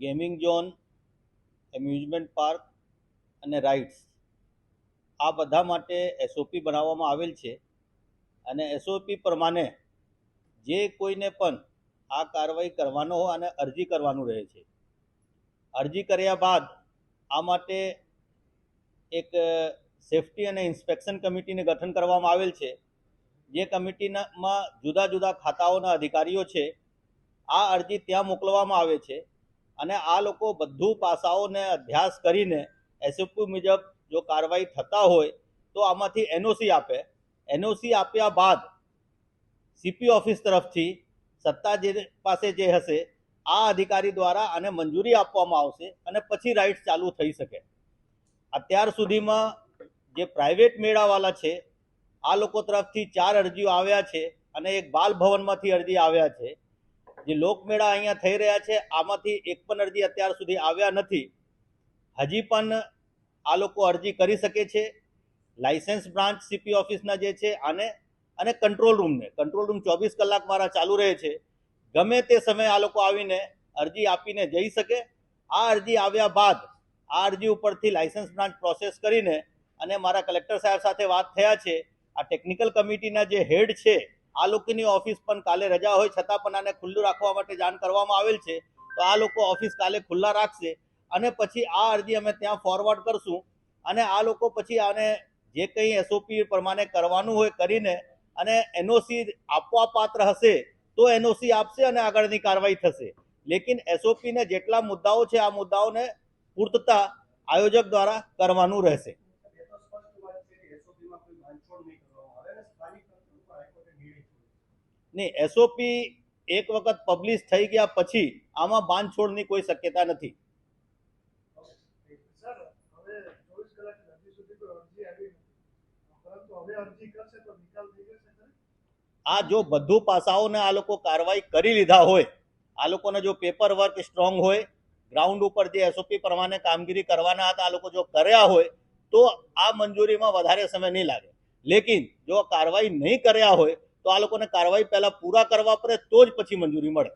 Gaming zone, amusement park અને rides આ બધા માટે એસઓપી બનાવવામાં આવેલ છે અને એસઓપી પ્રમાણે જે કોઈને પણ આ કાર્યવાહી કરવાનો હોય અને અરજી કરવાનું રહે છે. અરજી કર્યા બાદ આ માટે એક સેફટી અને ઇન્સ્પેક્શન કમિટીને ગઠન કરવામાં આવેલ છે. જે કમિટીમાં જુદા જુદા ખાતાઓના અધિકારીઓ છે. આ અરજી ત્યાં મોકલવામાં આવે છે અને આ લોકો બધું પાસાઓને અભ્યાસ કરીને એસઓપી મુજબ જો કાર્યવાહી થતા હોય તો આમાંથી એનઓસી આપે. એનઓસી આપ્યા બાદ સીપી ઓફિસ તરફથી સત્તા જે પાસે જે હશે આ અધિકારી દ્વારા આને મંજૂરી આપવામાં આવશે અને પછી રાઇડ્સ ચાલુ થઈ શકે. અત્યાર સુધીમાં જે પ્રાઇવેટ મેળાવાળા છે આ લોકો તરફથી 4 અરજીઓ આવ્યા છે અને એક બાલ ભવનમાંથી અરજી આવ્યા છે. જે લોકમેળા અહીંયા થઈ રહ્યા છે આમાંથી એક પણ અરજી અત્યાર સુધી આવ્યા નથી. હજી પણ આ લોકો અરજી કરી શકે છે. લાયસન્સ બ્રાન્ચ સીપી ઓફિસના જે છે આને અને કંટ્રોલ રૂમ 24 કલાક મારા ચાલુ રહે છે. ગમે તે સમયે આ લોકો આવીને અરજી આપીને જઈ શકે. આ અરજી આવ્યા બાદ આ અરજી ઉપરથી લાયસન્સ બ્રાન્ચ પ્રોસેસ કરીને અને મારા કલેક્ટર સાહેબ સાથે વાત થયા છે. આ ટેકનિકલ કમિટીના જે હેડ છે આ લોકોની ઓફિસ પણ કાલે રજા હોય છતાં પણ આને ખુલ્લું રાખવા માટે જાણ કરવામાં આવેલ છે. તો આ લોકો ઓફિસ કાલે ખુલ્લા રાખશે અને પછી આ અરજી અમે ત્યાં ફોરવર્ડ કરશું અને આ લોકો પછી આને જે કંઈ એસઓપી પ્રમાણે કરવાનું હોય કરીને અને એનઓસી આપવા પાત્ર હશે તો એનઓસી આપશે અને આગળની કાર્યવાહી થશે. લેકિન એસઓપીને જેટલા મુદ્દાઓ છે આ મુદ્દાઓને પૂર્તતા આયોજક દ્વારા કરવાનું રહેશે. નહીં, એસઓપી એક વખત પબ્લિશ થઈ ગયા પછી આમાં બાંધછોડની કોઈ શક્યતા નથી. આ જો બધું પાસાઓને આ લોકો કાર્યવાહી કરી લીધા હોય, આ લોકોને જો પેપર વર્ક સ્ટ્રોંગ હોય, ગ્રાઉન્ડ ઉપર જે એસઓપી પ્રમાણે કામગીરી કરવાના હતા આ લોકો જો કર્યા હોય તો આ મંજૂરીમાં વધારે સમય નહીં લાગે. લેકિન જો કાર્યવાહી નહીં કર્યા હોય તો આ લોકોને કાર્યવાહી પહેલા પૂરા કરવા પડે તો જ પછી મંજૂરી મળે.